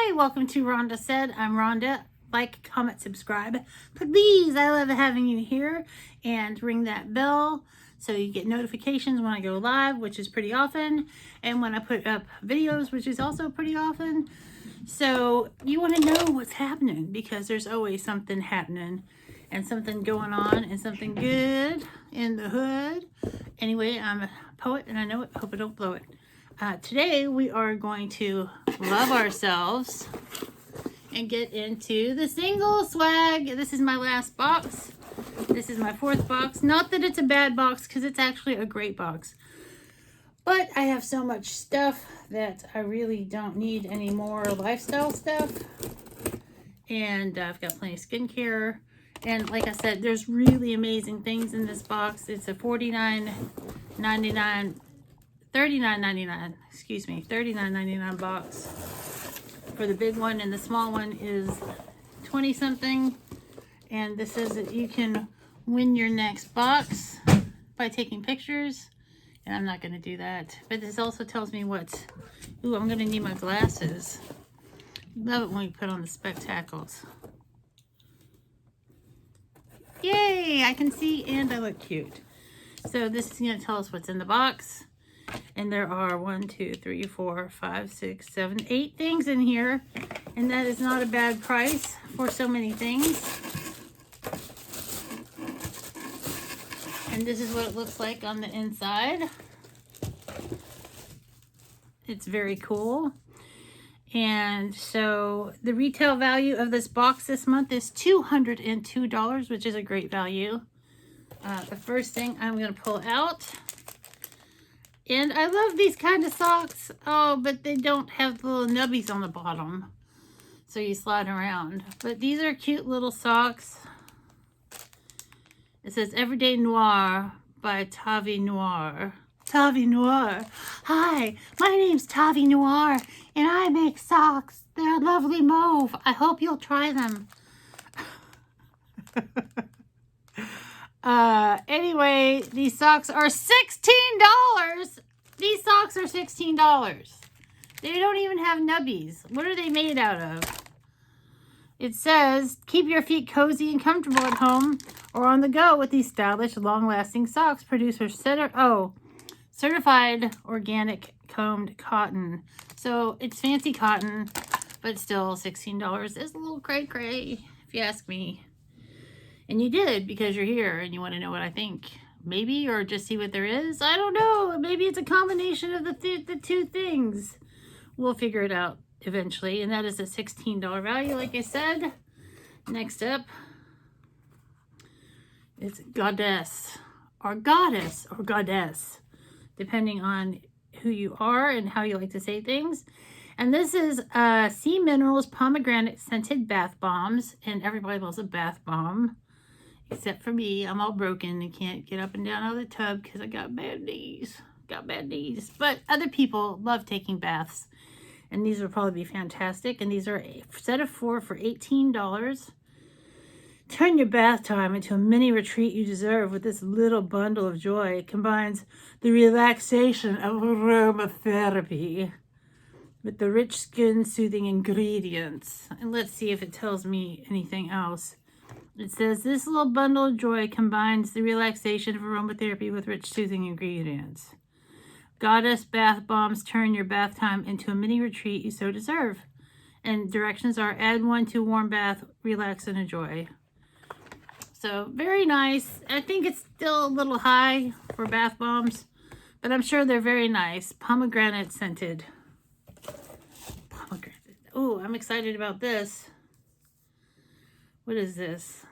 Hi, welcome to Rhonda Said. I'm Rhonda. Like, comment, subscribe. Please, I love having you here. And ring that bell so you get notifications when I go live, which is pretty often. And when I put up videos, which is also pretty often. So you want to know what's happening because there's always something happening and something going on and something good in the hood. Anyway, I'm a poet and I know it. Hope I don't blow it. Today we are going to love ourselves and get into the single swag. This is my last box. This is my fourth box. Not that it's a bad box because it's actually a great box. But I have so much stuff that I really don't need any more lifestyle stuff. And I've got plenty of skincare. And like I said, there's really amazing things in this box. It's a $39.99 box for the big one, and the small one is 20 something. And this says that you can win your next box by taking pictures, and I'm not going to do that. But this also tells me what's, ooh, I'm going to need my glasses. Love it when we put on the spectacles. Yay, I can see and I look cute. So this is going to tell us what's in the box. And there are 1, 2, 3, 4, 5, 6, 7, 8 things in here. And that is not a bad price for so many things. And this is what it looks like on the inside. It's very cool. And so the retail value of this box this month is $202, which is a great value. The first thing I'm going to pull out. And I love these kind of socks. Oh, but they don't have the little nubbies on the bottom. So you slide around. But these are cute little socks. It says Everyday Noir by Tavi Noir. Tavi Noir. Hi, my name's Tavi Noir, and I make socks. They're lovely mauve. I hope you'll try them. Anyway, these socks are $16. These socks are $16. They don't even have nubbies. What are they made out of? It says, keep your feet cozy and comfortable at home or on the go with these stylish, long-lasting socks. Producer certified organic combed cotton. So it's fancy cotton, but still $16 is a little cray-cray, if you ask me. And you did because you're here and you want to know what I think. Maybe, or just see what there is. I don't know. Maybe it's a combination of the two things. We'll figure it out eventually. And that is a $16 value, like I said. Next up, it's Goddess, or Goddess, or Goddess, depending on who you are and how you like to say things. And this is Sea Minerals Pomegranate Scented Bath Bombs. And everybody loves a bath bomb. Except for me, I'm all broken and can't get up and down out of the tub because I got bad knees. But other people love taking baths. And these will probably be fantastic. And these are a set of 4 for $18. Turn your bath time into a mini retreat you deserve with this little bundle of joy. It combines the relaxation of aromatherapy with the rich skin-soothing ingredients. And let's see if it tells me anything else. It says, this little bundle of joy combines the relaxation of aromatherapy with rich, soothing ingredients. Goddess Bath Bombs turn your bath time into a mini retreat you so deserve. And directions are, add 1 to warm bath, relax and enjoy. So, very nice. I think it's still a little high for bath bombs, but I'm sure they're very nice. Pomegranate scented. Pomegranate. Oh, I'm excited about this. What is this?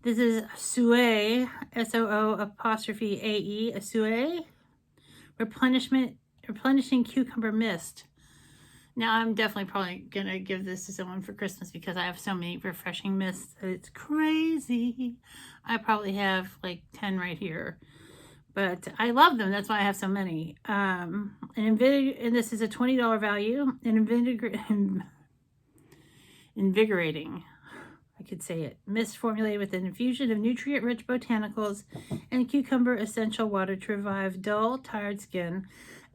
This is Sooae, S-O-O''AE, a Sooae replenishing cucumber mist. Now I'm definitely probably gonna give this to someone for Christmas because I have so many refreshing mists that it's crazy. I probably have like 10 right here, but I love them. That's why I have so many. And this is a $20 value. And invigorating, I could say it. Mist formulated with an infusion of nutrient-rich botanicals and cucumber essential water to revive dull, tired skin.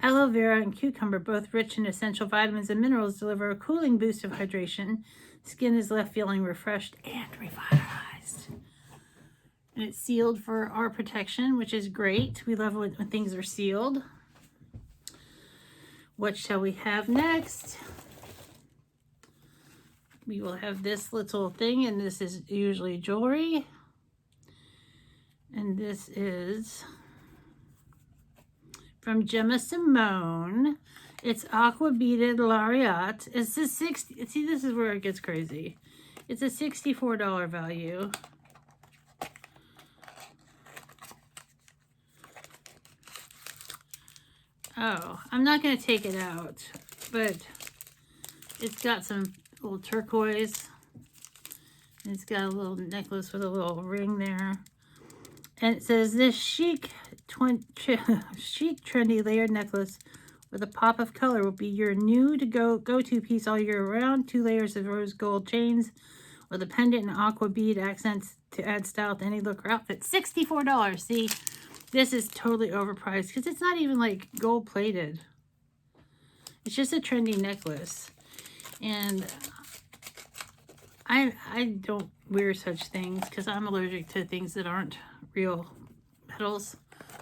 Aloe vera and cucumber, both rich in essential vitamins and minerals, deliver a cooling boost of hydration. Skin is left feeling refreshed and revitalized. And it's sealed for our protection, which is great. We love when things are sealed. What shall we have next? We will have this little thing, and this is usually jewelry. And this is from Gemma Simone. It's aqua beaded lariat. It's a 60. See, this is where it gets crazy. It's a $64 value. Oh, I'm not going to take it out, but it's got some little turquoise. And it's got a little necklace with a little ring there. And it says, this chic, trendy layered necklace with a pop of color will be your new go-to piece all year round. 2 layers of rose gold chains with a pendant and aqua bead accents to add style to any look or outfit. $64. See, this is totally overpriced because it's not even like gold plated. It's just a trendy necklace. And I don't wear such things because I'm allergic to things that aren't real metals,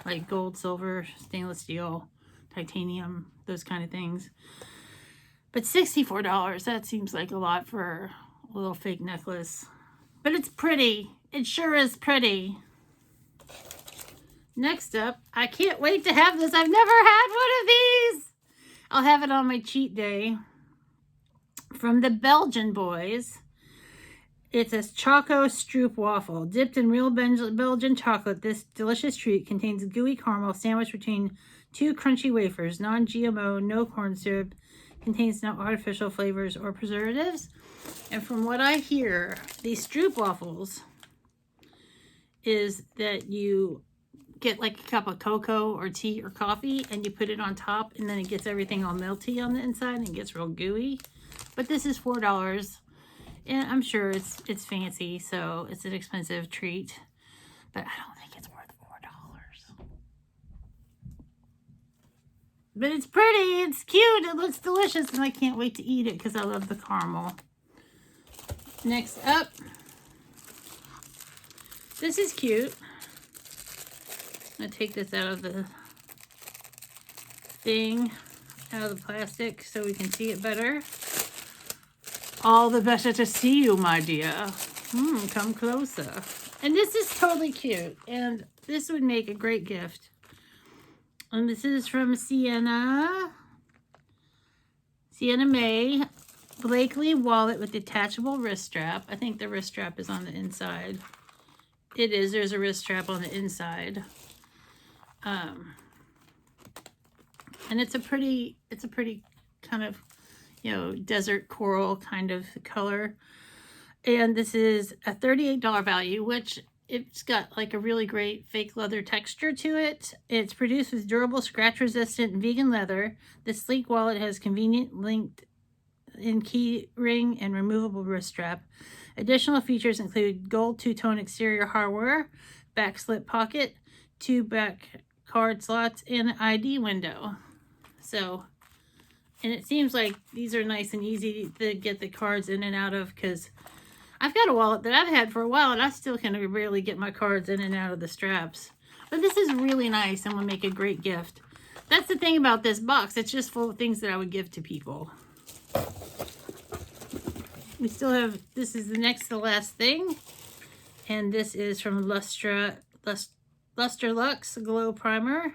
like gold, silver, stainless steel, titanium, those kind of things. But $64, that seems like a lot for a little fake necklace. But it's pretty. It sure is pretty. Next up, I can't wait to have this. I've never had one of these. I'll have it on my cheat day. From the Belgian Boys. It's a Choco Stroop waffle. Dipped in real Belgian chocolate, this delicious treat contains gooey caramel sandwiched between 2 crunchy wafers. Non-GMO, no corn syrup, contains no artificial flavors or preservatives. And from what I hear, these Stroop waffles is that you get like a cup of cocoa or tea or coffee and you put it on top and then it gets everything all melty on the inside and it gets real gooey. But this is $4. And I'm sure it's fancy, so it's an expensive treat. But I don't think it's worth $4. But it's pretty, it's cute, it looks delicious, and I can't wait to eat it because I love the caramel. Next up, this is cute. I'm going to take this out of the thing, out of the plastic, so we can see it better. All the better to see you, my dear. Come closer. And this is totally cute. And this would make a great gift. And this is from Sienna May. Blakely wallet with detachable wrist strap. I think the wrist strap is on the inside. It is. There's a wrist strap on the inside. And it's a pretty kind of, you know, desert coral kind of color. And this is a $38 value, which it's got like a really great fake leather texture to it. It's produced with durable, scratch resistant vegan leather. The sleek wallet has convenient linked in key ring and removable wrist strap. Additional features include gold 2-tone exterior hardware, back slip pocket, 2 back card slots, and an ID window. So, and it seems like these are nice and easy to get the cards in and out of, because I've got a wallet that I've had for a while and I still can barely get my cards in and out of the straps. But this is really nice and will make a great gift. That's the thing about this box. It's just full of things that I would give to people. We still have, this is the next to last thing. And this is from Luster Luxe Glow Primer.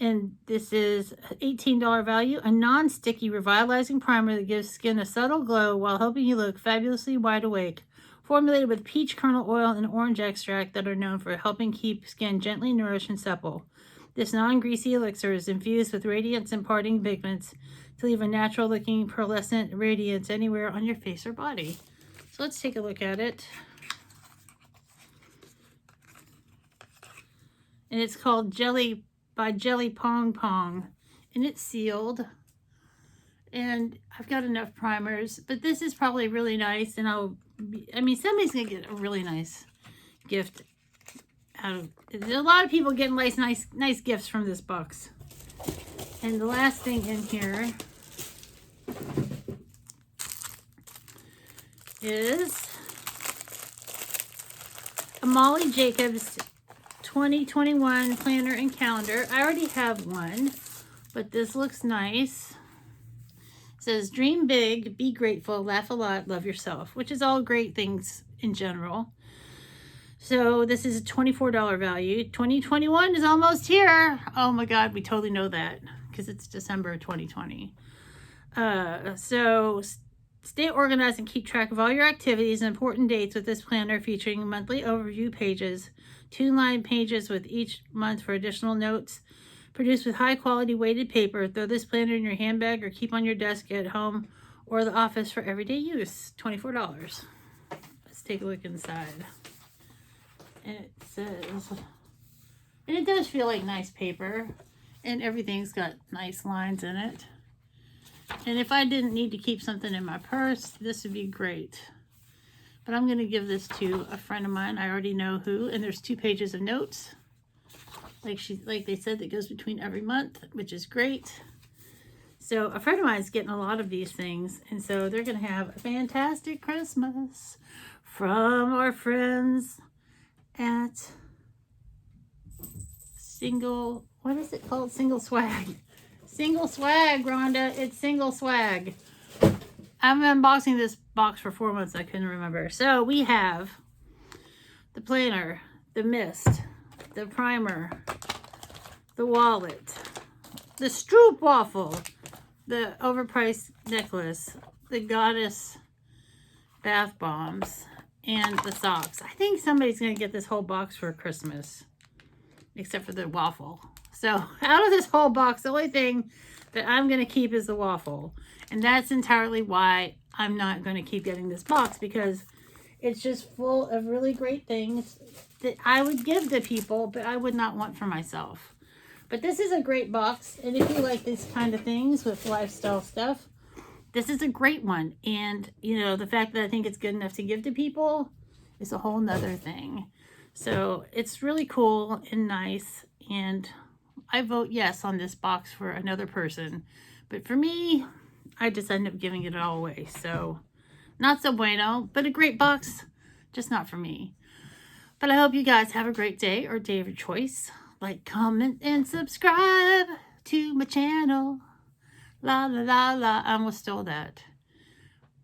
And this is $18 value, a non-sticky revitalizing primer that gives skin a subtle glow while helping you look fabulously wide awake. Formulated with peach kernel oil and orange extract that are known for helping keep skin gently nourished and supple. This non-greasy elixir is infused with radiance-imparting pigments to leave a natural-looking pearlescent radiance anywhere on your face or body. So let's take a look at it. And it's called Jelly by Jelly Pong Pong, and it's sealed. And I've got enough primers, but this is probably really nice, and I mean, somebody's gonna get a really nice gift There's a lot of people getting nice gifts from this box. And the last thing in here is a Molly Jacobs 2021 planner and calendar. I already have one, but this looks nice. It says, dream big, be grateful, laugh a lot, love yourself, which is all great things in general. So this is a $24 value. 2021 is almost here. Oh my God, we totally know that because it's December 2020. So stay organized and keep track of all your activities and important dates with this planner featuring monthly overview pages, 2-line pages with each month for additional notes, produced with high quality weighted paper. Throw this planner in your handbag or keep on your desk at home or the office for everyday use. $24. Let's take a look inside. And it says, and it does feel like nice paper, and everything's got nice lines in it. And if I didn't need to keep something in my purse, this would be great. But I'm going to give this to a friend of mine. I already know who. And there's 2 pages of notes. Like they said, that goes between every month, which is great. So a friend of mine is getting a lot of these things. And so they're going to have a fantastic Christmas from our friends at what is it called? Single Swag. Single Swag, Rhonda. It's Single Swag. I've been unboxing this box for 4 months. I couldn't remember. So we have the planner, the mist, the primer, the wallet, the Stroop waffle, the overpriced necklace, the Goddess bath bombs, and the socks. I think somebody's going to get this whole box for Christmas, except for the waffle. So out of this whole box, the only thing that I'm going to keep is the waffle. And that's entirely why I'm not going to keep getting this box, because it's just full of really great things that I would give to people, but I would not want for myself. But this is a great box. And if you like these kind of things with lifestyle stuff, this is a great one. And, you know, the fact that I think it's good enough to give to people is a whole nother thing. So it's really cool and nice. And I vote yes on this box for another person. But for me, I just end up giving it all away. So not so bueno, but a great box, just not for me. But I hope you guys have a great day or day of your choice. Like, comment, and subscribe to my channel. La la la la. I almost stole that.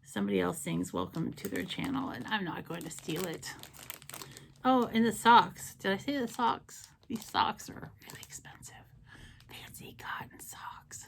Somebody else sings welcome to their channel, and I'm not going to steal it. Oh, and the socks. Did I say the socks? These socks are really expensive. Fancy cotton socks.